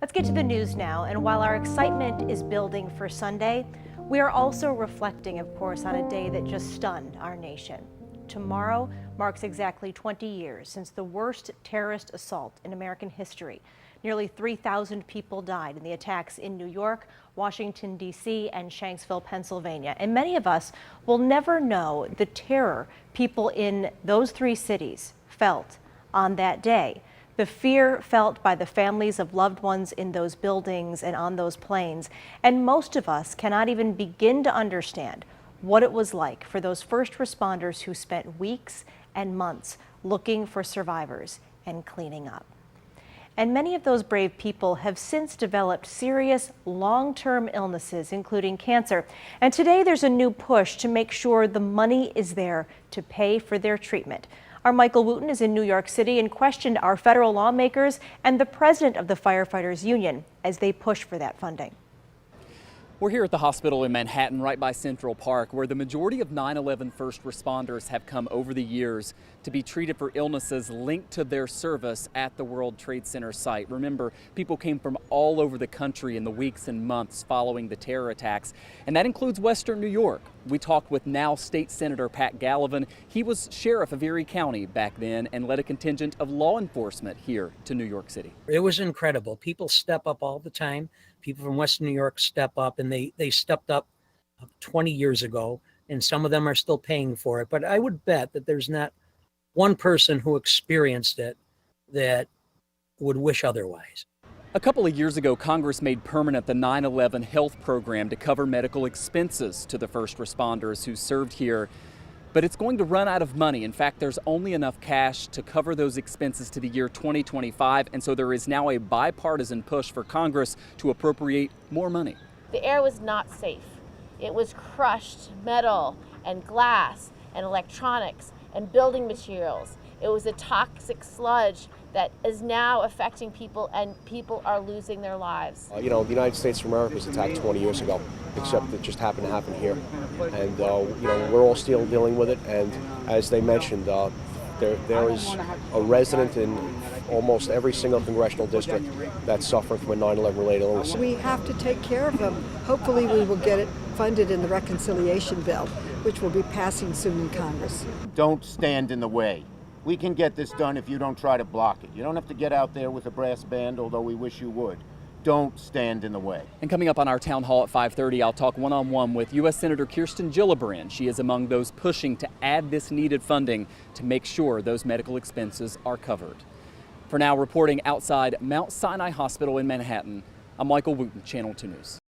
Let's get to the news now, and while our excitement is building for Sunday, we are also reflecting, of course, on a day that just stunned our nation. Tomorrow marks exactly 20 years since the worst terrorist assault in American history. Nearly 3,000 people died in the attacks in New York, Washington, D.C., and Shanksville, Pennsylvania. And many of us will never know the terror people in those three cities felt on that day. The fear felt by the families of loved ones in those buildings and on those planes. And most of us cannot even begin to understand what it was like for those first responders who spent weeks and months looking for survivors and cleaning up. And many of those brave people have since developed serious long-term illnesses, including cancer. And today there's a new push to make sure the money is there to pay for their treatment. Our Michael Wooten is in New York City and questioned our federal lawmakers and the president of the Firefighters Union as they push for that funding. We're here at the hospital in Manhattan, right by Central Park, where the majority of 9/11 first responders have come over the years to be treated for illnesses linked to their service at the World Trade Center site. Remember, people came from all over the country in the weeks and months following the terror attacks, and that includes Western New York. We talked with now State Senator Pat Gallivan. He was sheriff of Erie County back then and led a contingent of law enforcement here to New York City. It was incredible. People step up all the time. People from Western New York step up, and they stepped up 20 years ago, and some of them are still paying for it. But I would bet that there's not one person who experienced it that would wish otherwise. A couple of years ago, Congress made permanent the 9/11 health program to cover medical expenses to the first responders who served here. But it's going to run out of money. In fact, there's only enough cash to cover those expenses to the year 2025. And so there is now a bipartisan push for Congress to appropriate more money. The air was not safe. It was crushed metal and glass and electronics and building materials. It was a toxic sludge that is now affecting people, and people are losing their lives. The United States of America was attacked 20 years ago, except it just happened to happen here. And, we're all still dealing with it. And as they mentioned, there is a resident in almost every single congressional district that's suffering from a 9/11 related illness. We have to take care of them. Hopefully we will get it funded in the reconciliation bill, which will be passing soon in Congress. Don't stand in the way. We can get this done if you don't try to block it. You don't have to get out there with a brass band, although we wish you would. Don't stand in the way. And coming up on our town hall at 5:30, I'll talk one-on-one with U.S. Senator Kirsten Gillibrand. She is among those pushing to add this needed funding to make sure those medical expenses are covered. For now, reporting outside Mount Sinai Hospital in Manhattan, I'm Michael Wooten, Channel 2 News.